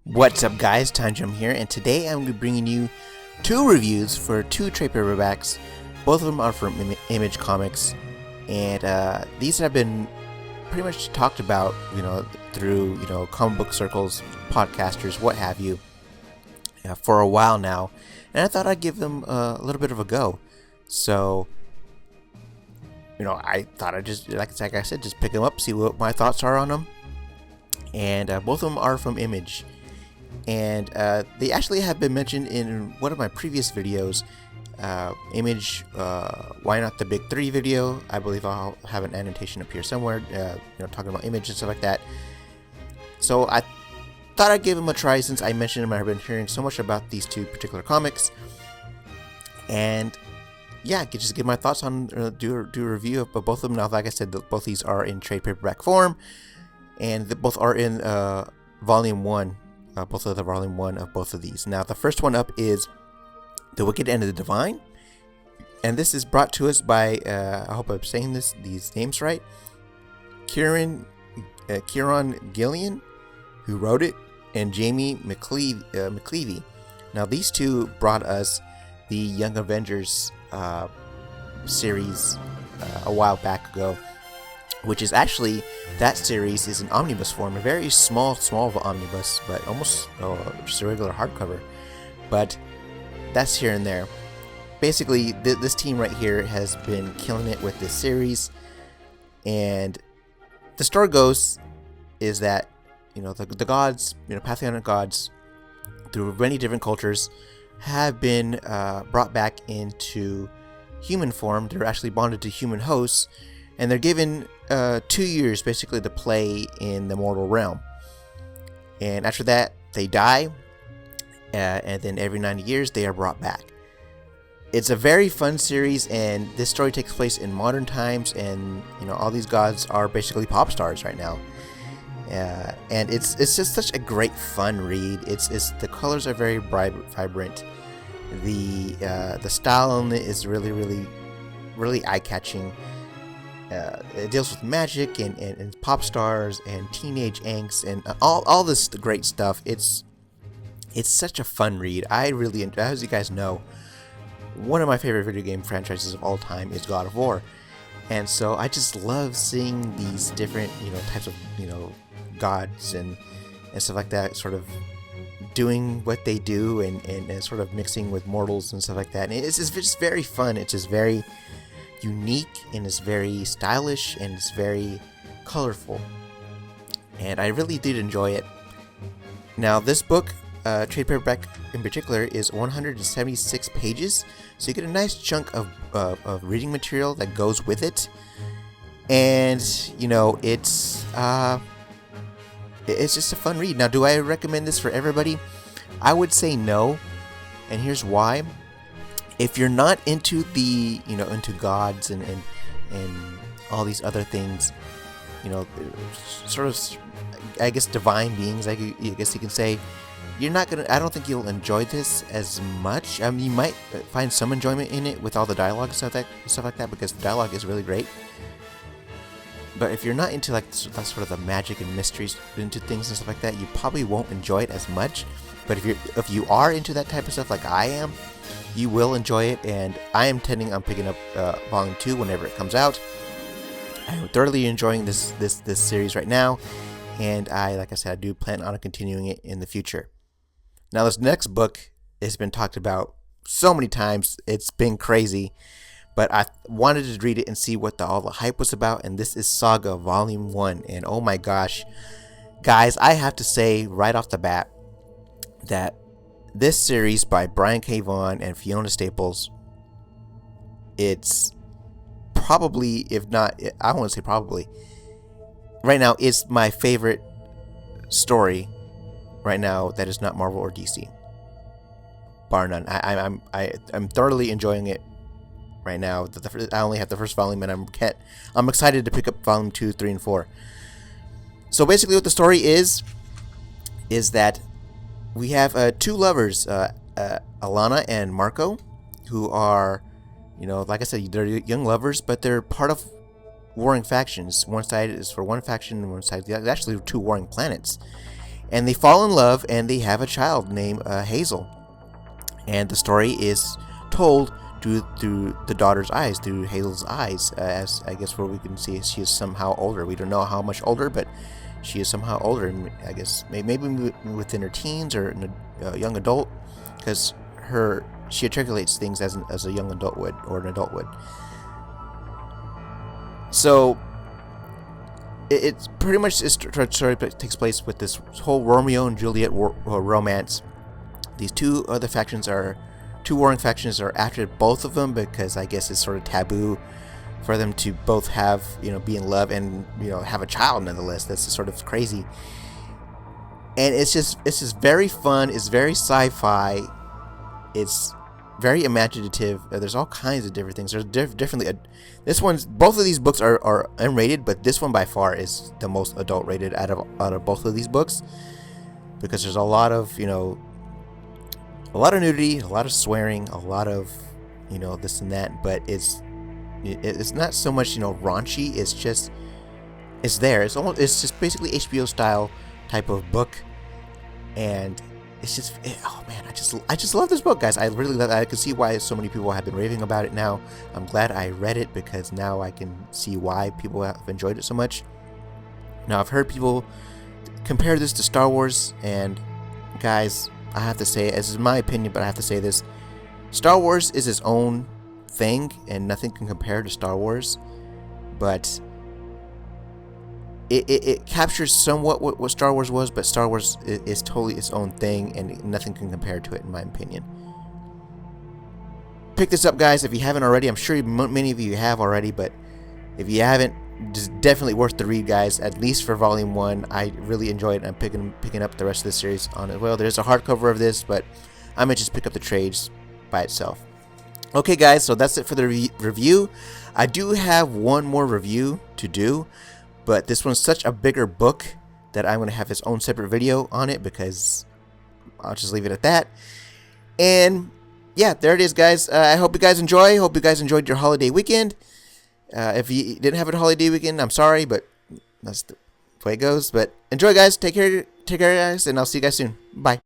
What's up, guys? Tanjum here, and today I'm going to be bringing you two reviews for two trade paperbacks. Both of them are from Image Comics, and these have been pretty much talked about, through comic book circles, podcasters, what have you, for a while now. And I thought I'd give them a little bit of a go. So, I thought I'd just, like I said, just pick them up, see what my thoughts are on them. And both of them are from Image. And they actually have been mentioned in one of my previous videos, Image, Why Not the Big 3 video. I believe I'll have an annotation up here somewhere, talking about Image and stuff like that. So I thought I'd give them a try since I mentioned them. I've been hearing so much about these two particular comics. And yeah, I could just give my thoughts on, do a review of both of them. Now, like I said, both these are in trade paperback form, and both are in volume 1. Both of the volume 1 of both of these. Now, the first one up is The Wicked and the Divine, and this is brought to us by, I hope I'm saying these names right, Kieran Gillian, who wrote it, and Jamie McLeavy. Now, these two brought us the Young Avengers series a while back ago, which is actually, that series is an omnibus form, a very small omnibus, but almost just a regular hardcover. But that's here and there. Basically, this team right here has been killing it with this series, and the story goes is that the gods, pantheonic gods, through many different cultures, have been brought back into human form. They're actually bonded to human hosts, and they're given 2 years basically to play in the mortal realm. And after that, they die, and then every 90 years they are brought back. It's a very fun series, and this story takes place in modern times, and all these gods are basically pop stars right now. And it's just such a great fun read. It's the colors are very bright, vibrant. The style on it is really eye-catching. It deals with magic and pop stars and teenage angst and all this great stuff. It's such a fun read. I really enjoy, as you guys know, one of my favorite video game franchises of all time is God of War, and so I just love seeing these different types of gods and stuff like that, sort of doing what they do and sort of mixing with mortals and stuff like that. And it's just very fun. It's just very unique, and it's very stylish, and it's very colorful, and I really did enjoy it. Now, this book, trade paperback in particular, is 176 pages, so you get a nice chunk of reading material that goes with it, and it's just a fun read. Now, do I recommend this for everybody? I would say no, and here's why. If you're not into the into gods and all these other things, sort of, I guess, divine beings, I guess you can say, you're not gonna. I don't think you'll enjoy this as much. I mean, you might find some enjoyment in it with all the dialogue and stuff like that, because the dialogue is really great. But if you're not into that sort of the magic and mysteries into things and stuff like that, you probably won't enjoy it as much. But if you are into that type of stuff like I am, you will enjoy it, and I am intending on picking up Volume 2 whenever it comes out. I'm thoroughly enjoying this series right now, and like I said, I do plan on continuing it in the future. Now, this next book has been talked about so many times, it's been crazy, but I wanted to read it and see what all the hype was about, and this is Saga Volume 1, and oh my gosh, guys, I have to say right off the bat that this series by Brian K. Vaughan and Fiona Staples, it's probably, if not, I won't say probably, right now, it's my favorite story right now that is not Marvel or DC, bar none. I'm thoroughly enjoying it right now. I only have the first volume, and I'm excited to pick up Volume 2, 3, and 4. So basically, what the story is that we have two lovers, Alana and Marco, who are, like I said, they're young lovers, but they're part of warring factions. One side is for one faction, and one side is actually two warring planets. and they fall in love, and they have a child named Hazel. And the story is told through the daughter's eyes, through Hazel's eyes, as I guess where we can see she is somehow older. We don't know how much older, but she is somehow older, and I guess maybe within her teens or a young adult, because she articulates things as a young adult would, or an adult would. So it's pretty much this story takes place with this whole Romeo and Juliet romance. These two warring factions are after both of them, because I guess it's sort of taboo for them to both have, be in love and, have a child nonetheless. That's sort of crazy. And it's just very fun. It's very sci-fi. It's very imaginative. There's all kinds of different things. There's definitely both of these books are unrated, but this one by far is the most adult rated out of both of these books, because there's a lot of nudity, a lot of swearing, a lot of this and that, but it's not so much raunchy. It's there. It's just basically HBO style type of book, and it's just oh man, I just love this book, guys. I really love it. I can see why so many people have been raving about it now. I'm glad I read it, because now I can see why people have enjoyed it so much. Now, I've heard people compare this to Star Wars, and guys, I have to say, this is my opinion, but I have to say this: Star Wars is its own thing, and nothing can compare to Star Wars. But it captures somewhat what Star Wars was, but Star Wars is totally its own thing, and nothing can compare to it, in my opinion. Pick this up, guys, if you haven't already. I'm sure many of you have already, but if you haven't, it's definitely worth the read, guys, at least for Volume 1. I really enjoyed it, and I'm picking up the rest of the series on it. Well, there's a hardcover of this, but I might just pick up the trades by itself. Okay, guys, so that's it for the review. I do have one more review to do, but this one's such a bigger book that I'm going to have its own separate video on it, because I'll just leave it at that. And yeah, there it is, guys. I hope you guys enjoy. Hope you guys enjoyed your holiday weekend. If you didn't have a holiday weekend, I'm sorry, but that's the way it goes. But enjoy, guys. Take care, guys, and I'll see you guys soon. Bye.